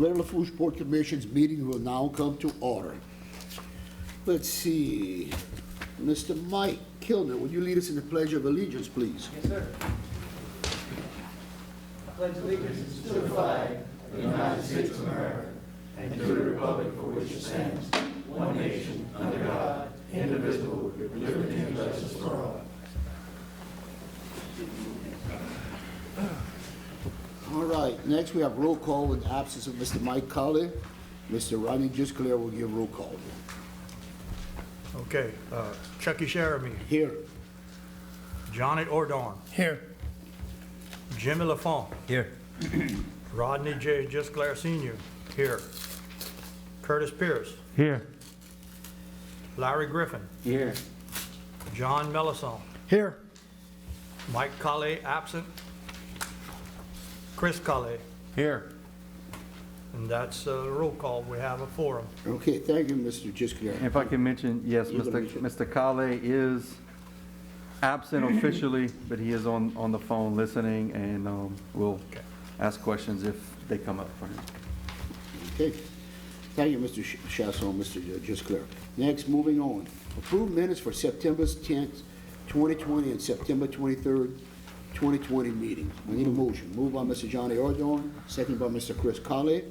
Greater Lafourche Port Commission's meeting will now come to order. Let's see. Mr. Mike Kilner, would you lead us in the Pledge of Allegiance, please? Yes, sir. I pledge allegiance to the flag of the United States of America and to the republic for which it stands, one nation, under God, indivisible, with liberty and justice for all. All right, next we have roll call in the absence of Mr. Mike Colley. Mr. Rodney Gisclair will give roll call. Okay, Chucky Sheremy, Here. Johnny Ordon, Here. Jimmy Lafourche, Here. Rodney J. Gisclair Sr., here. Curtis Pierce, Here. Larry Griffin, Here. John Mellison, Here. Mike Colley absent, Chris Colley, Here. and that's the roll call. We have a forum. Okay, thank you, Mr. Gisclair. If I can mention, yes, You can mention. Mr. Kale is absent officially, but he is on the phone listening, and will Okay. ask questions if they come up for him. Okay. Thank you, Mr. Chasson, Mr. Gisclair. Next, moving on. Approved minutes for September 10th, 2020 and September 23rd, 2020 meetings. I need a motion. Moved by Mr. Johnny Ordon, second by Mr. Chris Colley.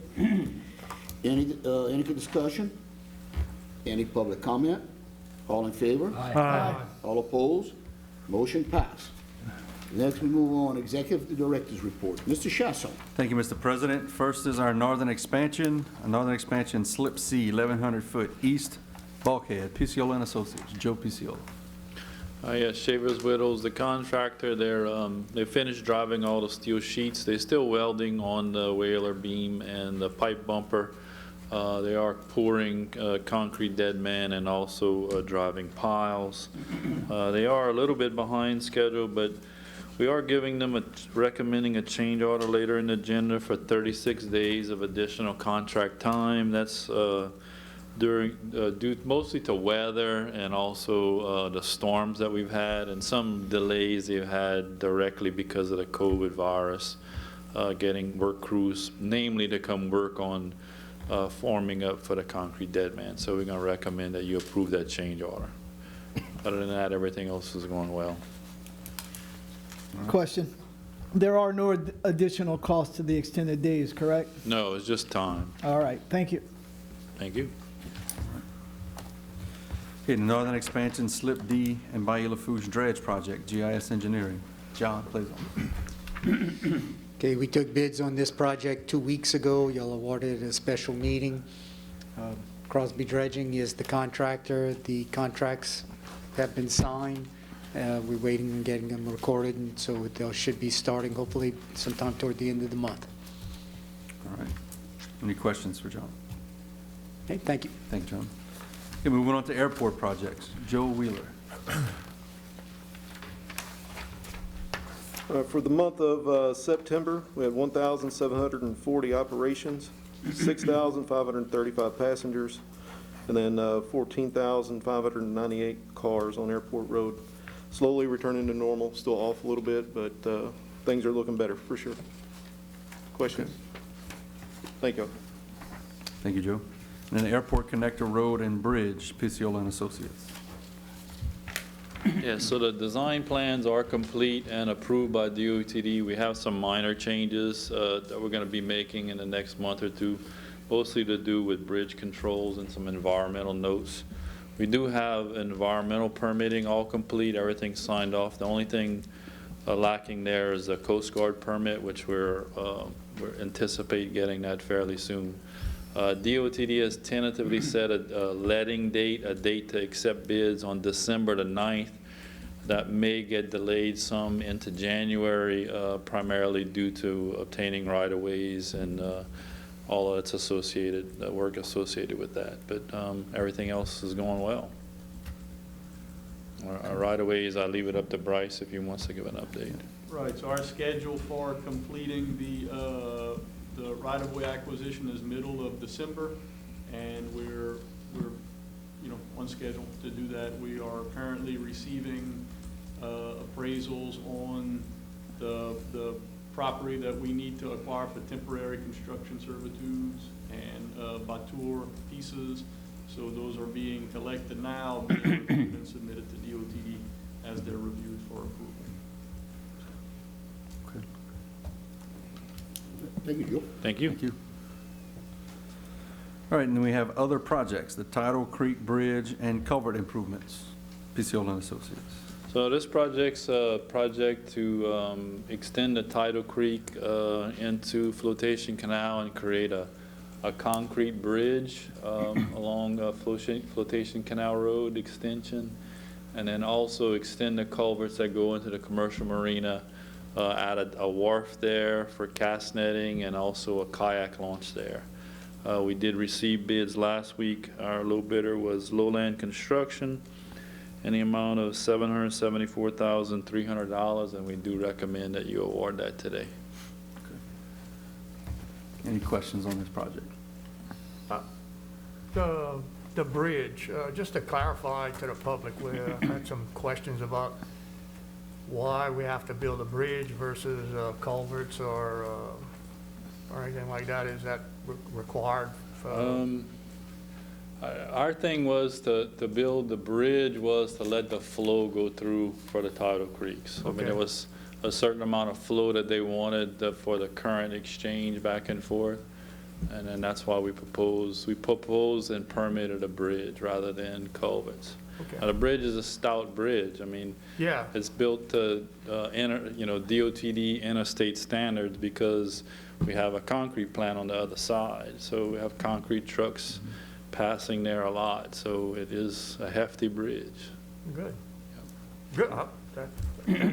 Any discussion? Any public comment? All in favor? Aye. All opposed? Motion passed. Next, we move on, Executive Director's Report. Mr. Chasson. Thank you, Mr. President. First is our northern expansion, slip C, 1,100 foot east bulkhead, Picciolo and Associates, Joe Picciolo. Yes, Shavers Widows, the contractor, they finished driving all the steel sheets. They're still welding on the whaler beam and the pipe bumper. They are pouring concrete dead man and also driving piles. They are a little bit behind schedule, but we are giving them recommending a change order later in the agenda for 36 days of additional contract time. That's due mostly to weather and also the storms that we've had and some delays they've had directly because of the COVID virus, getting work crews, namely to come work on forming up for the concrete dead man. So we're going to recommend that you approve that change order. Other than that, everything else is going well. Question. There are no additional costs to the extended days, correct? No, it's just time. All right, thank you. Thank you. Okay, northern expansion, slip D, and Bayou Lafourche dredge project, GIS engineering. John, please. Okay, we took bids on this project 2 weeks ago. Y'all awarded a special meeting. Crosby Dredging is the contractor. The contracts have been signed. We're waiting on getting them recorded, and so they should be starting hopefully sometime toward the end of the month. All right. Any questions for John? Okay, thank you. Thank you, John. Okay, moving on to airport projects. Joe Wheeler. For the month of September, we had 1,740 operations, 6,535 passengers, and then 14,598 cars on Airport Road. Slowly returning to normal, still off a little bit, but things are looking better for sure. Questions? Okay. Thank you. Thank you, Joe. And then Airport Connector Road and Bridge, Picciolo and Associates. Yeah, so the design plans are complete and approved by DOTD. We have some minor changes that we're going to be making in the next month or two, mostly to do with bridge controls and some environmental notes. We do have environmental permitting all complete, everything signed off. The only thing lacking there is a Coast Guard permit, which we're anticipate getting that fairly soon. DOTD has tentatively set a letting date, a date to accept bids on December the 9th. That may get delayed some into January, primarily due to obtaining right-of-ways and all that's associated, the work associated with that. But everything else is going well. Our right-of-ways, I leave it up to Bryce if he wants to give an update. Right, so our schedule for completing the right-of-way acquisition is middle of December, and we're on schedule to do that. We are currently receiving appraisals on the property that we need to acquire for temporary construction servitudes and Batour pieces. So those are being collected now, being reviewed and submitted to DOTD as they're reviewed for approval. Okay. Thank you, Joe. Thank you. Thank you. All right, and then we have other projects, the Tidal Creek Bridge and culvert improvements, PCL and Associates. So this project's a project to extend the Tidal Creek into Flotation Canal and create a concrete bridge along Flotation Canal Road extension, and then also extend the culverts that go into the commercial marina, add a wharf there for cast netting and also a kayak launch there. We did receive bids last week. Our low bidder was Lowland Construction in the amount of $774,300, and we do recommend that you award that today. Any questions on this project? The bridge, just to clarify to the public, we had some questions about why we have to build a bridge versus culverts or anything like that. Is that required? Our thing was to build the bridge was to let the flow go through for the tidal creeks. I mean, Okay. there was a certain amount of flow that they wanted for the current exchange back and forth. And then that's why we proposed and permitted a bridge rather than culverts. Okay. Now, the bridge is a stout bridge. I mean, Yeah. it's built to, DOTD interstate standards because we have a concrete plant on the other side. So we have concrete trucks passing there a lot. So it is a hefty bridge. Good. Good. Thank you. Thank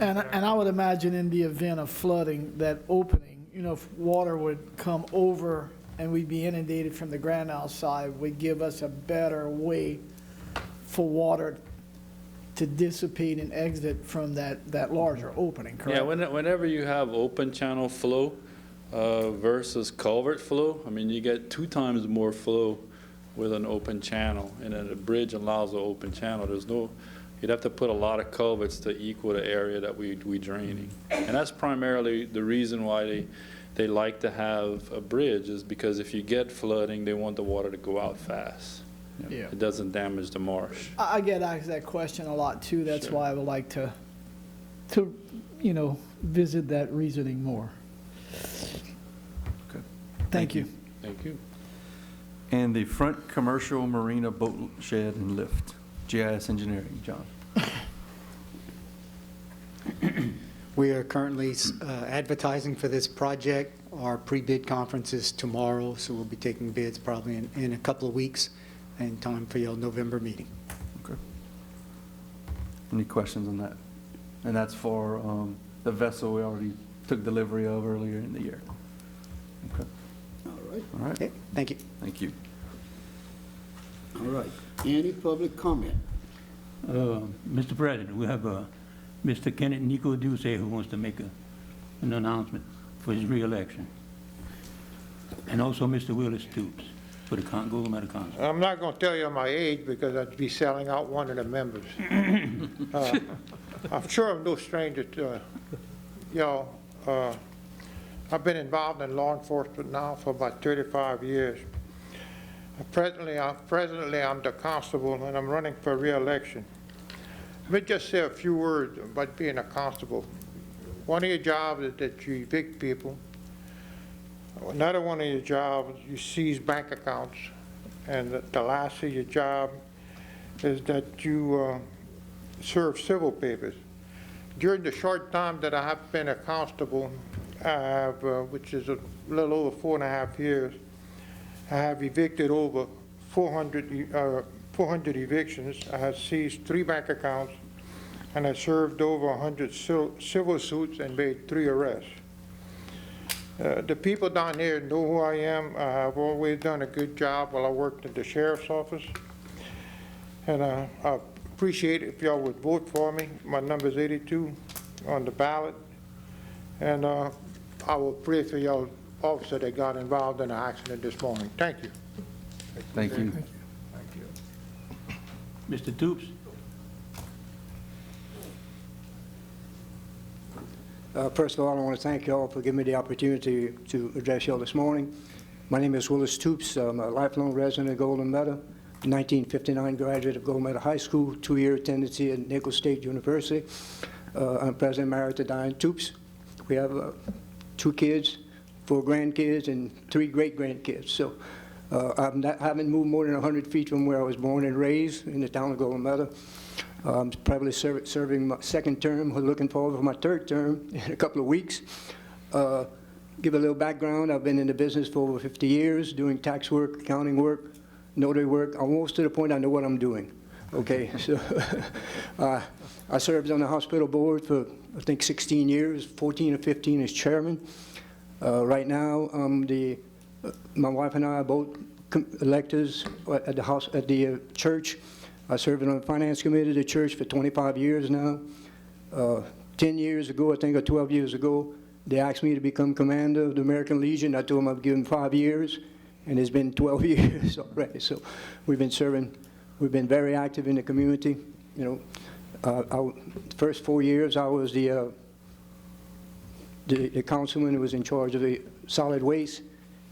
you, And Darren. I would imagine in the event of flooding, that opening, if water would come over and we'd be inundated from the Grand Isle side, would give us a better way for water to dissipate and exit from that larger opening, correct? Yeah, whenever you have open channel flow versus culvert flow, I mean, you get 2 times more flow with an open channel, and then the bridge allows an open channel. You'd have to put a lot of culverts to equal the area that we draining. And that's primarily the reason why they like to have a bridge, is because if you get flooding, they want the water to go out fast. Yeah. It doesn't damage the marsh. I get asked that question a lot too. That's Sure. why I would like to visit that reasoning more. Okay. Thank you. Thank you. And the front commercial marina boat shed and lift, GIS Engineering, John. We are currently advertising for this project. Our pre-bid conference is tomorrow, so we'll be taking bids probably in a couple of weeks in time for your November meeting. Okay. Any questions on that? And that's for the vessel we already took delivery of earlier in the year. Okay. All right, All right. Okay, thank you. Thank you. all right. Any public comment? Mr. President, we have Mr. Kenneth Nico Duce who wants to make an announcement for his reelection. And also Mr. Willis Stoops for the Golden Meadow Council. I'm not going to tell you my age because I'd be selling out one of the members. I'm sure I'm no stranger to y'all. I've been involved in law enforcement now for about 35 years. Presently, I'm the constable and I'm running for re-election. Let me just say a few words about being a constable. One of your jobs is that you evict people. Another one of your jobs, you seize bank accounts. And the last of your job is that you serve civil papers. During the short time that I have been a constable, I have, which is a little over 4.5 years, I have evicted over 400 evictions. I have seized 3 bank accounts, and I served over 100 civil suits and made 3 arrests. The people down here know who I am. I've always done a good job while I worked at the sheriff's office. And I appreciate it if y'all would vote for me. My number is 82 on the ballot. And I will pray for y'all officer that got involved in an accident this morning. Thank you. Thank you. Thank you. Mr. Stoops? First of all, I want to thank you all for giving me the opportunity to address you all this morning. My name is Willis Toops. I'm a lifelong resident of Golden Meadow, 1959 graduate of Golden Meadow High School, 2-year tendency at Nicholls State University. I'm presently married to Diane Toops. We have 2 kids, 4 grandkids, and 3 great-grandkids. So I haven't moved more than 100 feet from where I was born and raised in the town of Golden Meadow. I'm probably serving my 2nd term. We're looking forward for my 3rd term in a couple of weeks. Give a little background. I've been in the business for over 50 years, doing tax work, accounting work, notary work, almost to the point I know what I'm doing. Okay, so I served on the hospital board for, I think, 16 years, 14 or 15 as chairman. Right now, my wife and I are both electors at the church. I served on the finance committee of the church for 25 years now. 10 years ago, I think, or 12 years ago, they asked me to become commander of the American Legion. I told them I'd give them 5 years, and it's been 12 years already. So we've been serving. We've been very active in the community. You know, the first 4 years, I was the councilman who was in charge of the solid waste.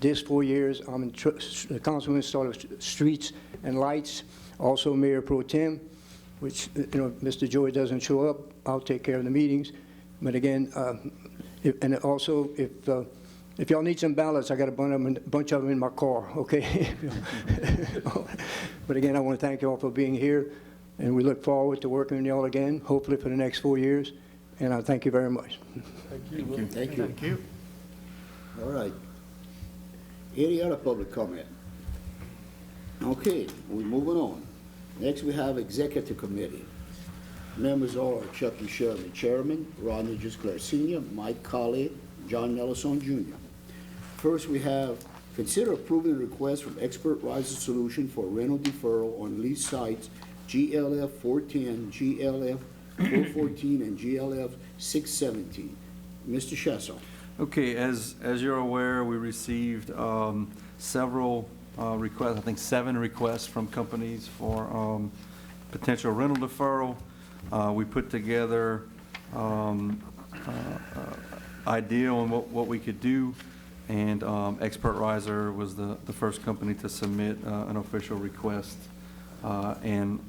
This 4 years, I'm the councilman in charge of streets and lights. Also Mayor Pro Tem, which, you know, Mr. Joy doesn't show up, I'll take care of the meetings. But again, and also, if y'all need some ballots, I got a bunch of them in my car, okay? But again, I want to thank you all for being here, and we look forward to working with y'all again, hopefully for the next 4 years. And I thank you very much. Thank you. Thank you. All right. Any other public comment? Okay, we're moving on. Next, we have Executive Committee. Members are Chuck E. Sherman, Chairman, Rodney Gisclair Sr., Mike Colley, John Nelson Jr. First, we have consider approving a request from Expert Riser Solution for rental deferral on lease sites GLF 410, GLF 414, and GLF 617. Mr. Chasson. Okay, as you're aware, we received several requests, I think 7 requests from companies for potential rental deferral. We put together idea on what we could do, and Expert Riser was the first company to submit an official request and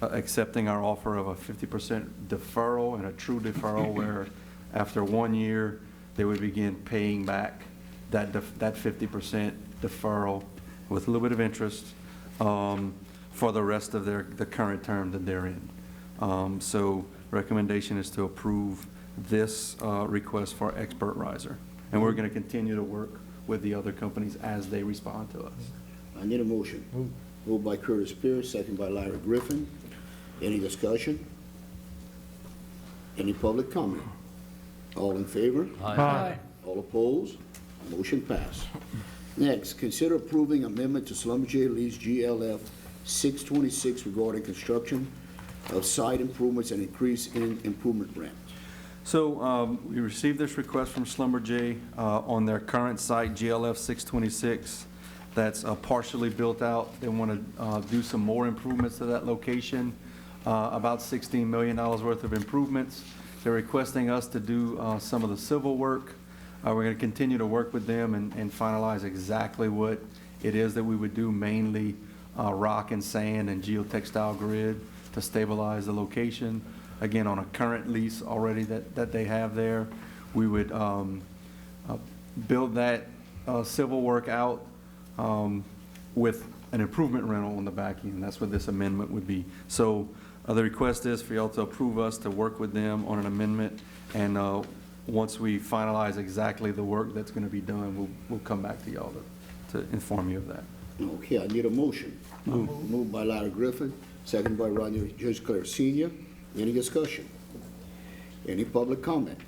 accepting our offer of a 50% deferral and a true deferral where after 1 year they would begin paying back that 50% deferral with a little bit of interest for the rest of the current term that they're in. So recommendation is to approve this request for Expert Riser. And we're going to continue to work with the other companies as they respond to us. I need a motion. Moved by Curtis Pierce, second by Larry Griffin. Any discussion? Any public comment? All in favor? Aye. All opposed? Motion passed. Next, consider approving amendment to Schlumberger lease GLF 626 regarding construction of site improvements and increase in improvement rent. So we received this request from Schlumberger on their current site, GLF 626, that's partially built out. They want to do some more improvements to that location, about $16 million worth of improvements. They're requesting us to do some of the civil work. We're going to continue to work with them and finalize exactly what it is that we would do, mainly rock and sand and geotextile grid to stabilize the location. Again, on a current lease already that they have there, we would build that civil work out with an improvement rental on the back end. That's what this amendment would be. So the request is for y'all to approve us to work with them on an amendment, and once we finalize exactly the work that's going to be done, we'll come back to y'all to inform you of that. Okay, I need a motion. Moved by Larry Griffin, second by Rodney Gisclair Sr. Any discussion? Any public comment?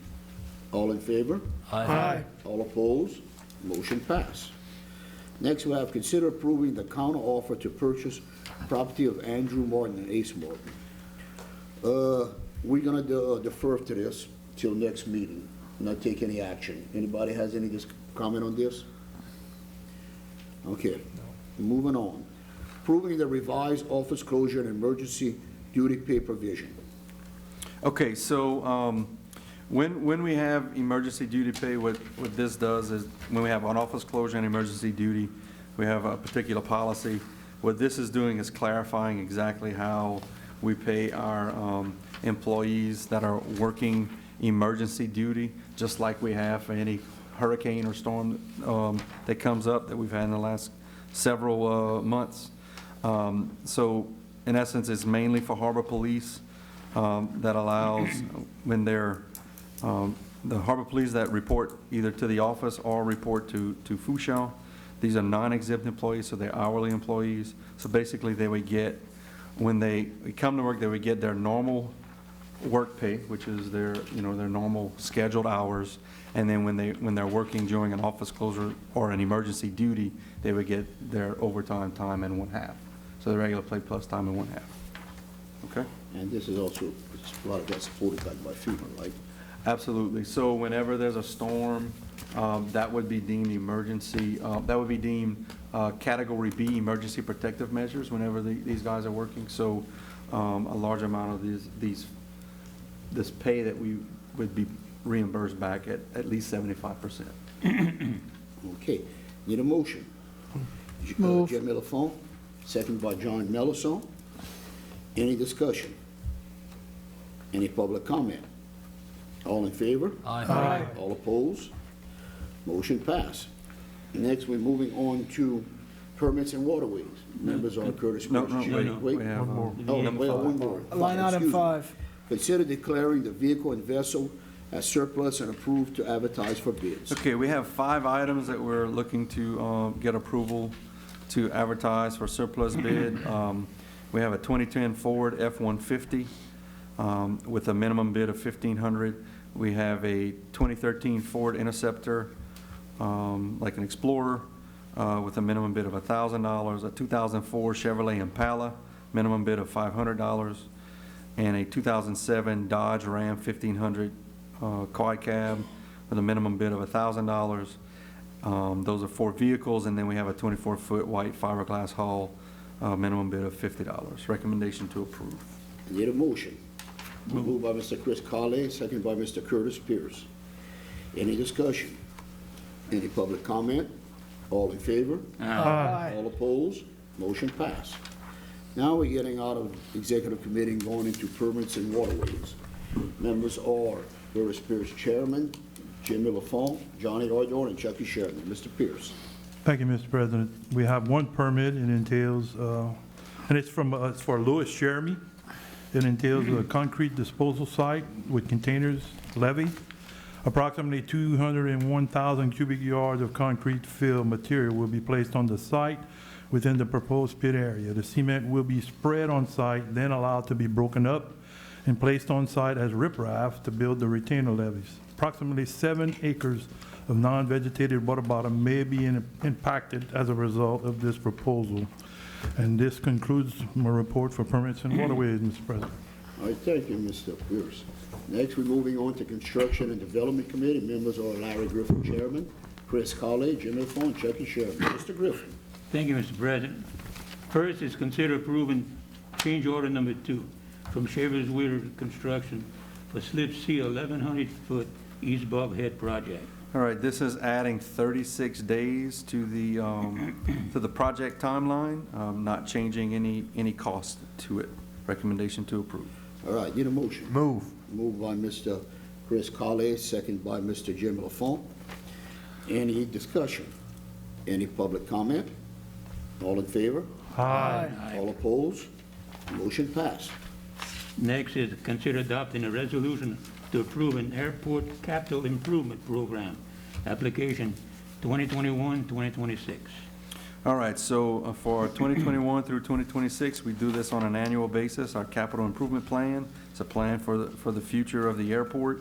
All in favor? Aye. All opposed? Motion passed. Next, we have consider approving the counter offer to purchase property of Andrew Martin and Ace Martin. We're gonna defer to this till next meeting, not take any action. Anybody has any comment on this? Okay, moving on. Approving the revised office closure and emergency duty pay provision. Okay, so When we have emergency duty pay, what this does is, when we have an office closure and emergency duty, we have a particular policy. What this is doing is clarifying exactly how we pay our employees that are working emergency duty, just like we have for any hurricane or storm that comes up that we've had in the last several months. So in essence, it's mainly for harbor police that allows when they're, the harbor police that report either to the office or report to Fourche. These are non-exempt employees, so they're hourly employees. So basically, they would get, when they come to work, they would get their normal work pay, which is their, their normal scheduled hours. And then when they're working during an office closure or an emergency duty, they would get their overtime time and 1/2. So the regular pay plus time and 1/2. Okay? And this is also, a lot of that's supported by FEMA, right? Absolutely. So whenever there's a storm, that would be deemed emergency, that would be deemed Category B, emergency protective measures, whenever these guys are working. So a large amount of this pay that we would be reimbursed back at least 75%. Okay, need a motion. Move. Jim Lafourche, second by John Mellison. Any discussion? Any public comment? All in favor? Aye. All opposed? Motion passed. Next, we're moving on to permits and waterways. Members are Curtis No, Pierce. no, Wait. we have Oh, number wait, 5. one more. Line item Excuse me. 5. Consider declaring the vehicle and vessel as surplus and approved to advertise for bids. Okay, we have 5 items that we're looking to get approval to advertise for surplus bid. We have a 2010 Ford F-150 with a minimum bid of $1,500. We have a 2013 Ford Interceptor, like an Explorer, with a minimum bid of $1,000. A 2004 Chevrolet Impala, minimum bid of $500. And a 2007 Dodge Ram 1500 quad cab with a minimum bid of $1,000. Those are 4 vehicles, and then we have a 24-foot white fiberglass hull, minimum bid of $50. Recommendation to approve. Need a motion. Moved by Mr. Chris Carley, second by Mr. Curtis Pierce. Any discussion? Any public comment? All in favor? Aye. All opposed? Motion passed. Now we're getting out of executive committee and going into permits and waterways. Members are Curtis Pierce, Chairman, Jim Lafourche, Johnny Oidor, and Chucky Sherman. Mr. Pierce. Thank you, Mr. President. We have one permit. It entails, and it's for Louis Jeremy. It entails a concrete disposal site with containers levy. Approximately 201,000 cubic yards of concrete fill material will be placed on the site within the proposed pit area. The cement will be spread on site, then allowed to be broken up and placed on site as riprap to build the retainer levees. Approximately 7 acres of non-vegetated water bottom may be impacted as a result of this proposal. And this concludes my report for permits and waterways, Mr. President. All right, thank you, Mr. Pierce. Next, we're moving on to Construction and Development Committee. Members are Larry Griffin, Chairman, Chris Carley, Jim Lafourche, and Chucky Sherman. Mr. Griffin. Thank you, Mr. President. First is consider approving change order number 2 from Shavers Wheeler Construction for slip C 1,100-foot East Bulkhead project. All right, this is adding 36 days to the project timeline, not changing any cost to it. Recommendation to approve. All right, need a motion. Move. Moved by Mr. Chris Carley, second by Mr. Jim Lafourche. Any discussion? Any public comment? All in favor? Aye. All opposed? Motion passed. Next is consider adopting a resolution to approve an airport capital improvement program, application 2021-2026. All right, so for 2021 through 2026, we do this on an annual basis, our capital improvement plan. It's a plan for the future of the airport.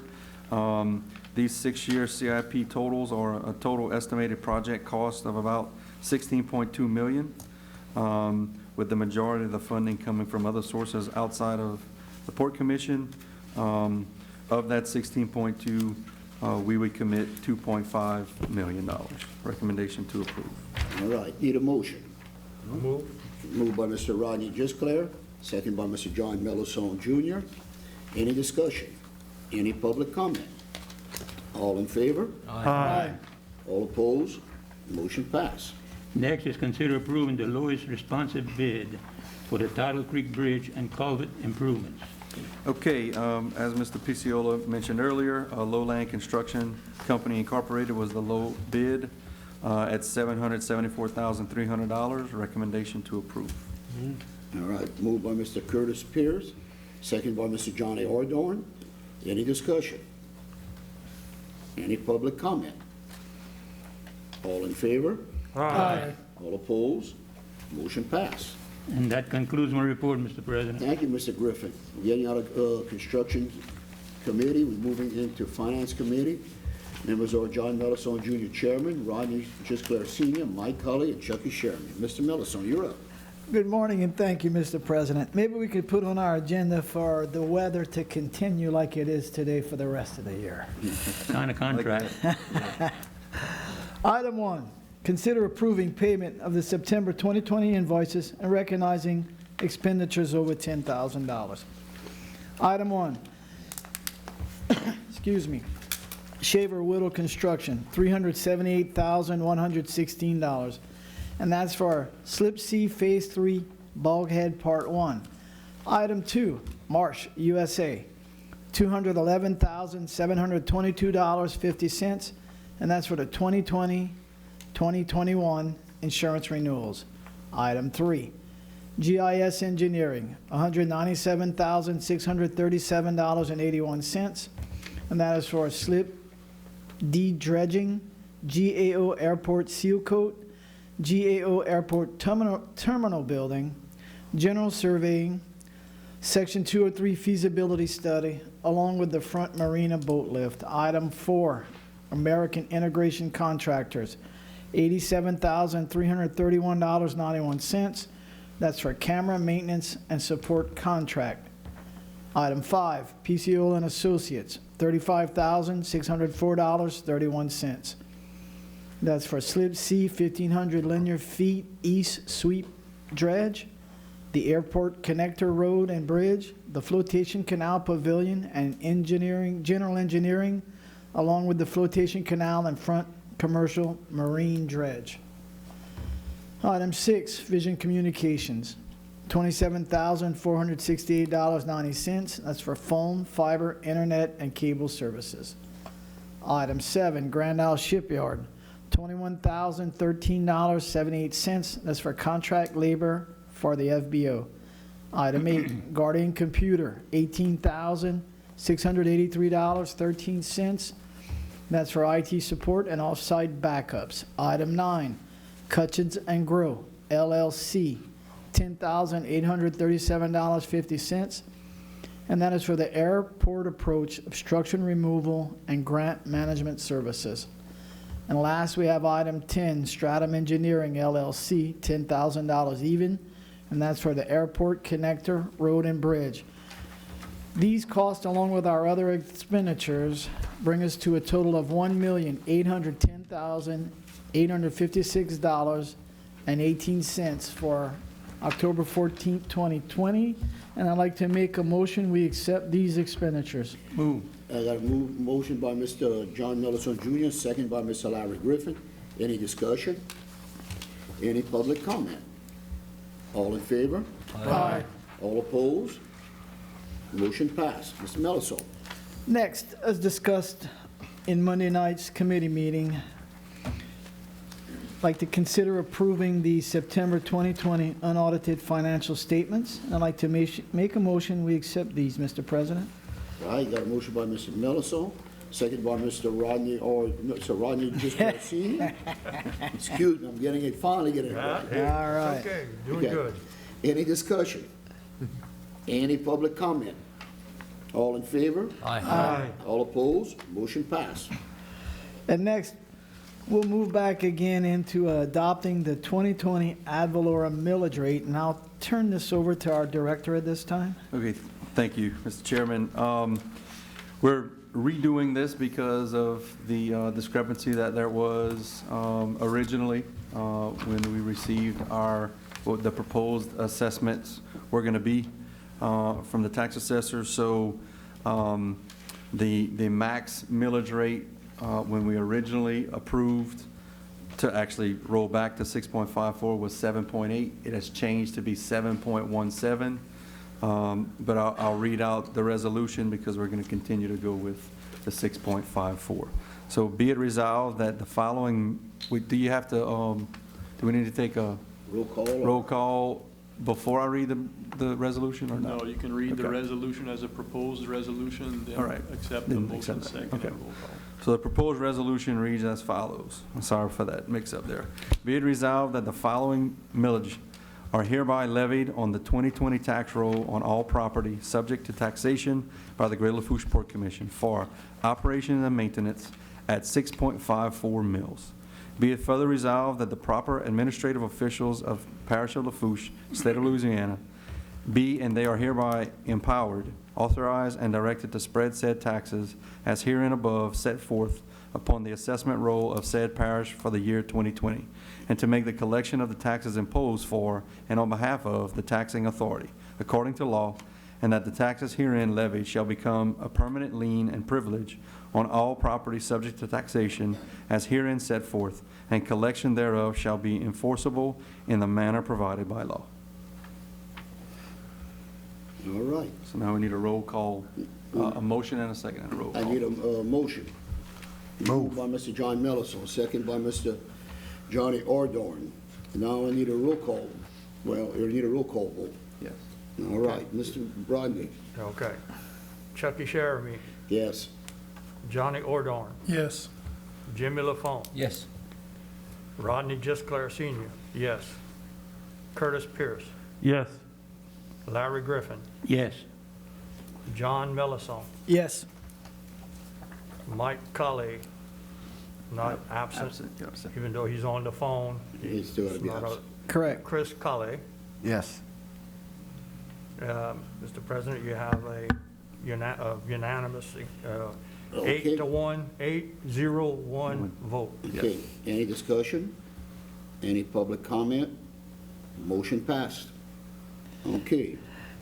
These 6-year CIP totals are a total estimated project cost of about $16.2 million, with the majority of the funding coming from other sources outside of the Port Commission. Of that 16.2, we would commit $2.5 million. Recommendation to approve. All right, need a motion. Moved by Mr. Rodney Gisclair, second by Mr. John Mellison Jr. Any discussion? Any public comment? All in favor? Aye. All opposed? Motion pass. Next is consider approving the lowest responsive bid for the Tidal Creek Bridge and culvert improvements. Okay, as Mr. Piciola mentioned earlier, Lowland Construction Company Incorporated was the low bid at $774,300. Recommendation to approve. All right, moved by Mr. Curtis Pierce, second by Mr. Johnny Ordorn. Any discussion? Any public comment? All in favor? Aye. All opposed? Motion pass. And that concludes my report, Mr. President. Thank you, Mr. Griffin. We're getting out of Construction Committee, we're moving into Finance Committee. Members are John Mellison, Jr., Chairman, Rodney Gisclair, Sr., Mike Cully, and Chucky Sherman. Mr. Mellison, you're up. Good morning, and thank you, Mr. President. Maybe we could put on our agenda for the weather to continue like it is today for the rest of the year. Sign a contract. Item 1, consider approving payment of the September 2020 invoices and recognizing expenditures over $10,000. Item 1, excuse me, Shaver Whittle Construction, $378,116. And that's for Slip C Phase 3 Bulkhead Part 1. Item 2, Marsh USA, $211,722.50, and that's for the 2020-2021 insurance renewals. Item 3, GIS Engineering, $197,637.81, and that is for Slip D Dredging, GAO Airport Seal Coat, GAO Airport Terminal Building, General Surveying, Section 203 Feasibility Study, along with the front marina boat lift. Item 4, American Integration Contractors, $87,331.91. That's for camera maintenance and support contract. Item 5, PCO and Associates, $35,604.31. That's for Slip C 1,500 linear feet east sweep dredge, the airport connector road and bridge, the flotation canal pavilion and general engineering, along with the flotation canal and front commercial marine dredge. Item 6, Vision Communications, $27,468.90. That's for phone, fiber, internet, and cable services. Item 7, Grand Isle Shipyard, $21,013.78. That's for contract labor for the FBO. Item 8, Guardian Computer, $18,683.13. That's for IT support and off-site backups. Item 9, Cutchins and Grow, LLC, $10,837.50. And that is for the airport approach, obstruction removal, and grant management services. And last, we have item 10, Stratum Engineering, LLC, $10,000 even, and that's for the airport connector, road, and bridge. These costs, along with our other expenditures, bring us to a total of $1,810,856.18 for October 14th, 2020. And I'd like to make a motion, we accept these expenditures. Move. I got a motion by Mr. John Mellison, Jr., second by Mr. Larry Griffin. Any discussion? Any public comment? All in favor? Aye. All opposed? Motion passed. Mr. Mellison. Next, as discussed in Monday night's committee meeting, I'd like to consider approving the September 2020 unaudited financial statements. I'd like to make a motion, we accept these, Mr. President. All right, got a motion by Mr. Mellison, second by Mr. Rodney, or Mr. Rodney Gisclair Sr. Excuse me, I'm finally getting it right. All right. Okay, doing Okay. good. Any discussion? Any public comment? All in favor? Aye. All opposed? Motion passed. And next, we'll move back again into adopting the 2020 ad valorem millage rate, and I'll turn this over to our director at this time. Okay, thank you, Mr. Chairman. We're redoing this because of the discrepancy that there was originally when we received what the proposed assessments were going to be from the tax assessor. So the max millage rate when we originally approved to actually roll back to 6.54 was 7.8. It has changed to be 7.17. But I'll read out the resolution because we're going to continue to go with the 6.54. So be it resolved that the following, do you have to, do we need to take a Roll call? or- roll call before I read the resolution or No, not? you can read the Okay. resolution as a proposed resolution, All then right. accept the Then motion accept that. second Okay. and roll call. So the proposed resolution reads as follows. I'm sorry for that mix-up there. Be it resolved that the following millage are hereby levied on the 2020 tax roll on all property subject to taxation by the Greater Lafourche Port Commission for operation and maintenance at 6.54 mils. Be it further resolved that the proper administrative officials of Parish of Lafourche, State of Louisiana, be and they are hereby empowered, authorized, and directed to spread said taxes as herein above set forth upon the assessment roll of said parish for the year 2020, and to make the collection of the taxes imposed for and on behalf of the taxing authority, according to law, and that the taxes herein levied shall become a permanent lien and privilege on all property subject to taxation as herein set forth, and collection thereof shall be enforceable in the manner provided by law. All right. So now we need a roll call, a motion and a second and a roll I call. need a motion. Moved by Mr. John Mellison, second by Mr. Johnny Ordorn. Now I need a roll call. Well, you need a roll call vote. Yes. All right, Mr. Rodney? Okay. Chucky Sheremy, Yes. Johnny Ordorn, Yes. Jimmy Lafone, Yes. Rodney Justclair Sr., yes. Curtis Pierce, Yes. Larry Griffin, Yes. John Melisson, Yes. Mike Cully, not absent, Absent, yeah, absent. even though he's on the phone. He's still gotta be Not a- absent. Correct. Chris Cully. Yes. Mr. President, you have a unanimous, Okay. 8-1 vote. Okay, any discussion? Any public comment? Motion passed. Okay,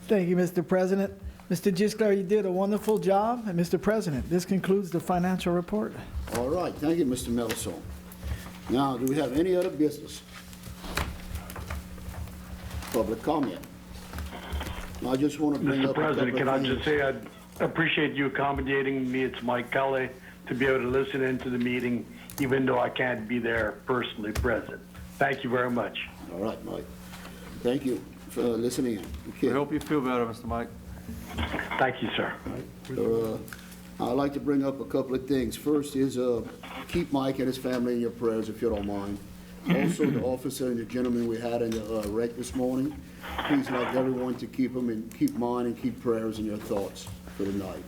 Thank you, Mr. President. Mr. Gisclair, you did a wonderful job. And Mr. President, this concludes the financial report. all right, thank you, Mr. Melisson. Now, do we have any other business? Public comment? I just want to bring up Mr. a couple President, of can I things. just say I appreciate you accommodating me. It's Mike Kelly to be able to listen into the meeting, even though I can't be there personally present. Thank you very much. All right, Mike. Thank you for listening in. We Okay. hope you feel better, Mr. Mike. Thank you, sir. I'd like to bring up a couple of things. First is, keep Mike and his family in your prayers, if you don't mind. Also, the officer and the gentleman we had in the wreck this morning, please like everyone to keep them and keep mine and keep prayers in your thoughts for the night.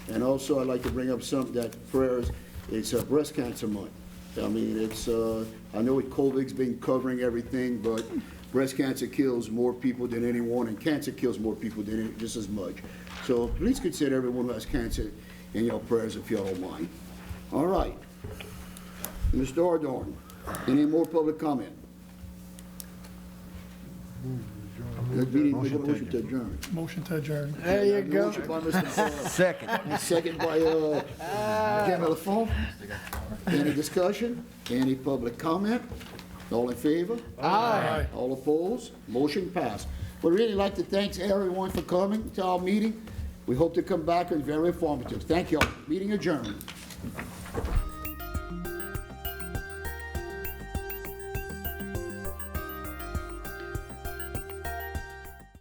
And also, I'd like to bring up something that prayers, it's breast cancer month. I mean, it's, I know COVID's been covering everything, but breast cancer kills more people than anyone, and cancer kills more people than just as much. So please consider everyone who has cancer in your prayers, if you don't mind. All right. Mr. Ordorn, any more public comment? Motion to adjourn. Motion to adjourn. There you go. Motion by Mr. Second. Second by Jimmy Lafont. Any discussion? Any public comment? All in favor? Aye. All opposed? Motion passed. We'd really like to thank everyone for coming to our meeting. We hope to come back and very informative. Thank you all. Meeting adjourned.